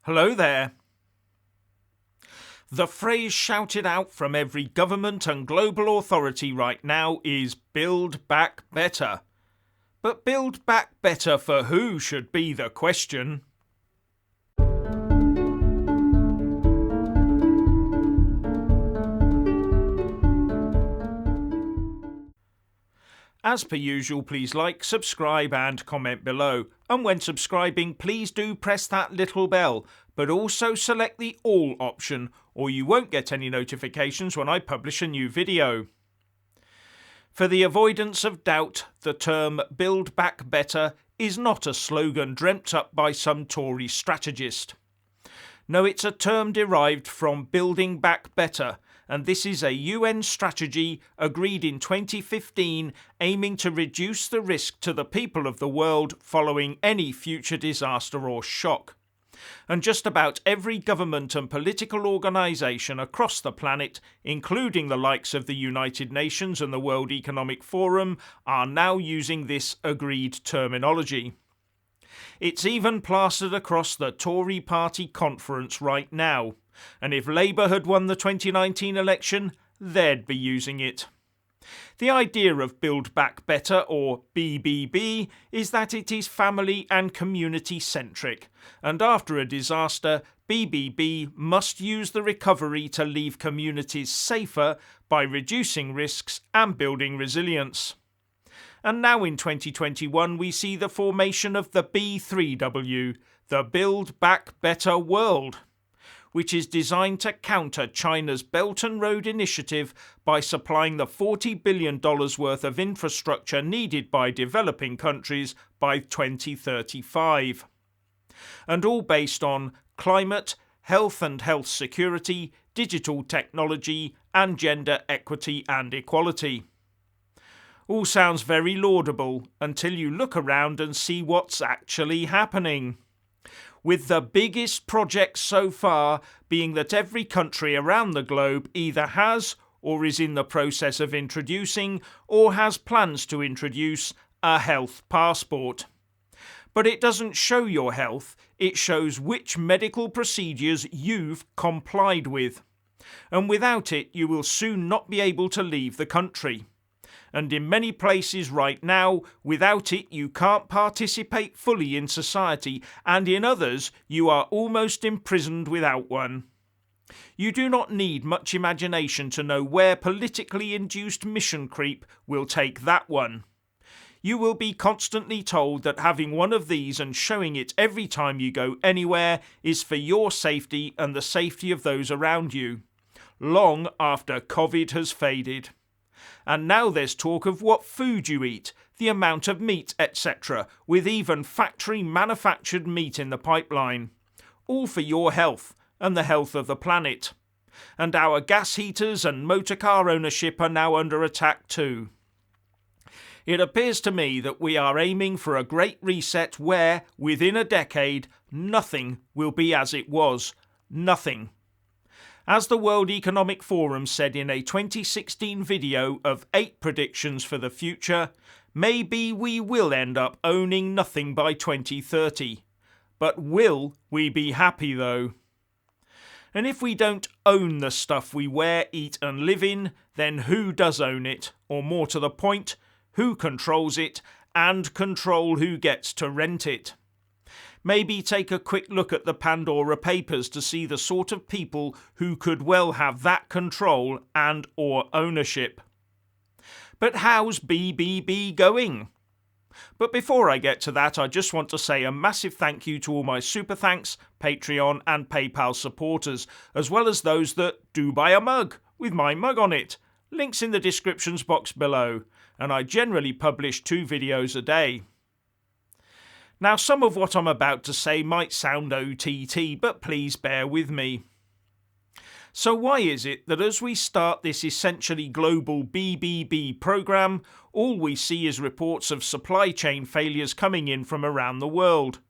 Hello there. The phrase shouted out from every government and global authority right now is "Build Back Better." But build back better for who should be the question. As per usual, please like, subscribe and comment below. And when subscribing, please do press that little bell, but also select the all option or you won't get any notifications when I publish a new video. For the avoidance of doubt, the term "Build Back Better" is not a slogan dreamt up by some Tory strategist. No, it's a term derived from Building Back Better, and this is a UN strategy agreed in 2015 aiming to reduce the risk to the people of the world following any future disaster or shock. And just about every government and political organisation across the planet, including the likes of the United Nations and the World Economic Forum, are now using this agreed terminology. It's even plastered across the Tory party conference right now, and if Labour had won the 2019 election, they'd be using it. The idea of Build Back Better, or BBB, is that it is family and community centric, and after a disaster, BBB must use the recovery to leave communities safer by reducing risks and building resilience. And now in 2021 we see the formation of the B3W, the Build Back Better World, which is designed to counter China's Belt and Road Initiative by supplying the $40 billion worth of infrastructure needed by developing countries by 2035. And all based on climate, health and health security, digital technology, and gender equity and equality. All sounds very laudable until you look around and see what's actually happening. With the biggest project so far being that every country around the globe either has or is in the process of introducing or has plans to introduce a health passport. But it doesn't show your health, it shows which medical procedures you've complied with. And without it, you will soon not be able to leave the country. And in many places right now, without it you can't participate fully in society, and in others you are almost imprisoned without one. You do not need much imagination to know where politically induced mission creep will take that one. You will be constantly told that having one of these and showing it every time you go anywhere is for your safety and the safety of those around you, long after COVID has faded. And now there's talk of what food you eat, the amount of meat, etc., with even factory manufactured meat in the pipeline. All for your health and the health of the planet. And our gas heaters and motor car ownership are now under attack too. It appears to me that we are aiming for a great reset where, within a decade, nothing will be as it was. Nothing. As the World Economic Forum said in a 2016 video of 8 predictions for the future, maybe we will end up owning nothing by 2030. But will we be happy though? And if we don't own the stuff we wear, eat and live in, then who does own it? Or more to the point, who controls it and control who gets to rent it? Maybe take a quick look at the Pandora Papers to see the sort of people who could well have that control and or ownership. But how's BBB going? But before I get to that, I just want to say a massive thank you to all my Super Thanks, Patreon and PayPal supporters, as well as those that do buy a mug with my mug on it. Links in the descriptions box below, and I generally publish 2 videos a day. Now, some of what I'm about to say might sound OTT, but please bear with me. So why is it that as we start this essentially global BBB programme, all we see is reports of supply chain failures coming in from around the world?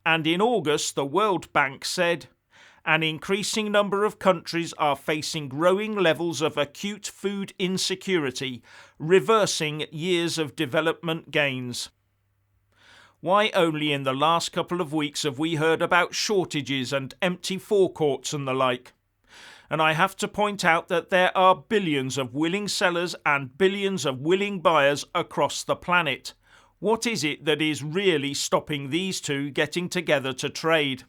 And in August, the World Bank said, an increasing number of countries are facing growing levels of acute food insecurity, reversing years of development gains. Why only in the last couple of weeks have we heard about shortages and empty forecourts and the like? And I have to point out that there are billions of willing sellers and billions of willing buyers across the planet. What is it that is really stopping these two getting together to trade?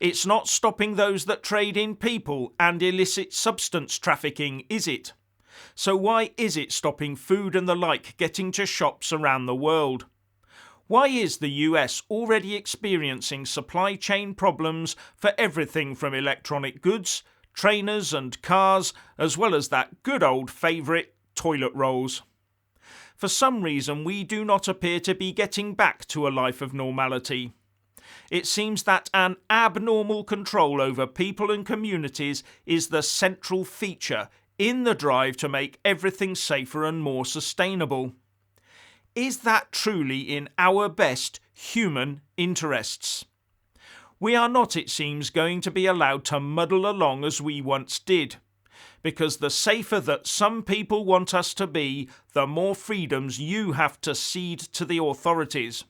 It's not stopping those that trade in people and illicit substance trafficking, is it? So why is it stopping food and the like getting to shops around the world? Why is the US already experiencing supply chain problems for everything from electronic goods, trainers and cars, as well as that good old favourite, toilet rolls? For some reason we do not appear to be getting back to a life of normality. It seems that an abnormal control over people and communities is the central feature in the drive to make everything safer and more sustainable. Is that truly in our best human interests? We are not, it seems, going to be allowed to muddle along as we once did, because the safer that some people want us to be, the more freedoms you have to cede to the authorities.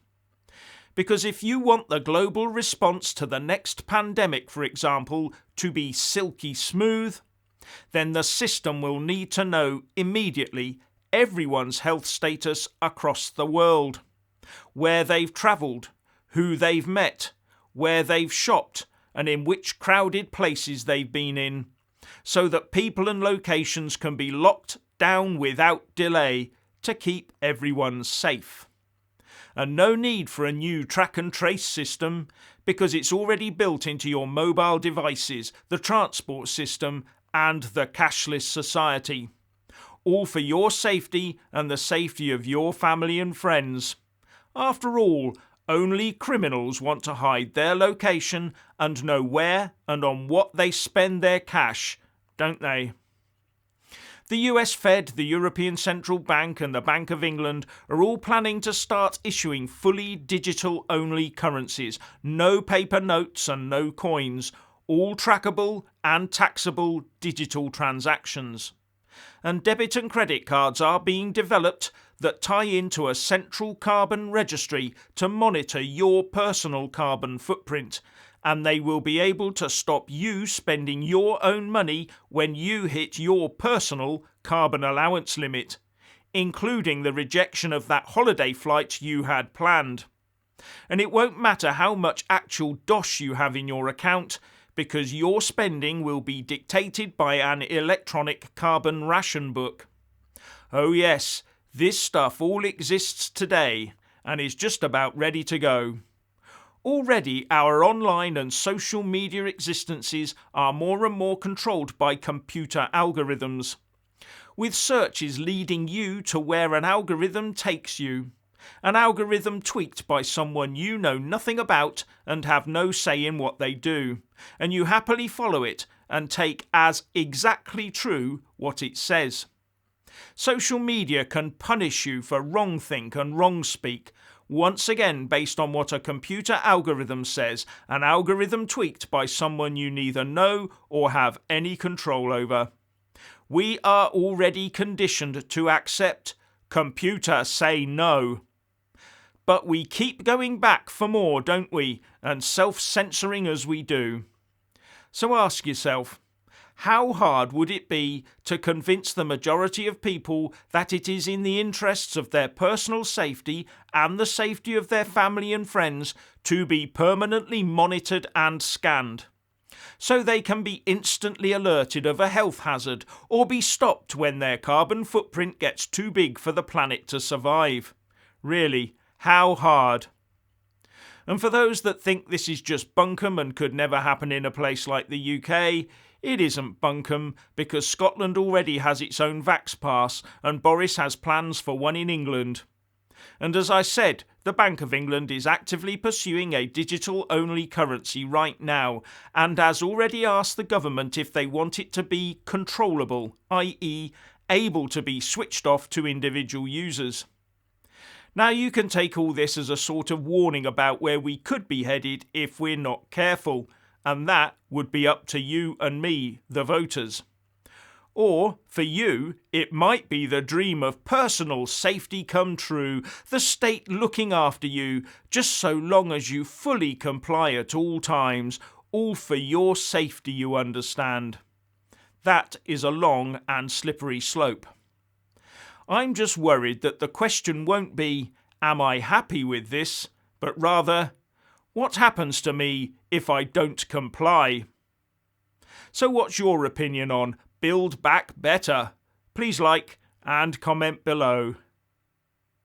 Because if you want the global response to the next pandemic, for example, to be silky smooth, then the system will need to know immediately everyone's health status across the world, where they've travelled, who they've met, where they've shopped, and in which crowded places they've been in, so that people and locations can be locked down without delay to keep everyone safe. And no need for a new track and trace system, because it's already built into your mobile devices, the transport system, and the cashless society. All for your safety and the safety of your family and friends. After all, only criminals want to hide their location and know where and on what they spend their cash, don't they? The US Fed, the European Central Bank and the Bank of England are all planning to start issuing fully digital-only currencies, no paper notes and no coins, all trackable and taxable digital transactions. And debit and credit cards are being developed that tie into a central carbon registry to monitor your personal carbon footprint, and they will be able to stop you spending your own money when you hit your personal carbon allowance limit, including the rejection of that holiday flight you had planned. And it won't matter how much actual dosh you have in your account, because your spending will be dictated by an electronic carbon ration book. Oh yes, this stuff all exists today and is just about ready to go. Already our online and social media existences are more and more controlled by computer algorithms, with searches leading you to where an algorithm takes you. An algorithm tweaked by someone you know nothing about and have no say in what they do, and you happily follow it and take as exactly true what it says. Social media can punish you for wrongthink and wrongspeak, once again based on what a computer algorithm says, an algorithm tweaked by someone you neither know or have any control over. We are already conditioned to accept computer say no. But we keep going back for more, don't we, and self-censoring as we do. So ask yourself, how hard would it be to convince the majority of people that it is in the interests of their personal safety and the safety of their family and friends to be permanently monitored and scanned, so they can be instantly alerted of a health hazard or be stopped when their carbon footprint gets too big for the planet to survive? Really, how hard? And for those that think this is just bunkum and could never happen in a place like the UK, it isn't bunkum, because Scotland already has its own Vax Pass and Boris has plans for one in England. And as I said, the Bank of England is actively pursuing a digital-only currency right now and has already asked the government if they want it to be controllable, i.e. able to be switched off to individual users. Now you can take all this as a sort of warning about where we could be headed if we're not careful, and that would be up to you and me, the voters. Or, for you, it might be the dream of personal safety come true, the state looking after you, just so long as you fully comply at all times, all for your safety, you understand. That is a long and slippery slope. I'm just worried that the question won't be, am I happy with this? But rather, what happens to me if I don't comply? So what's your opinion on Build Back Better? Please like and comment below.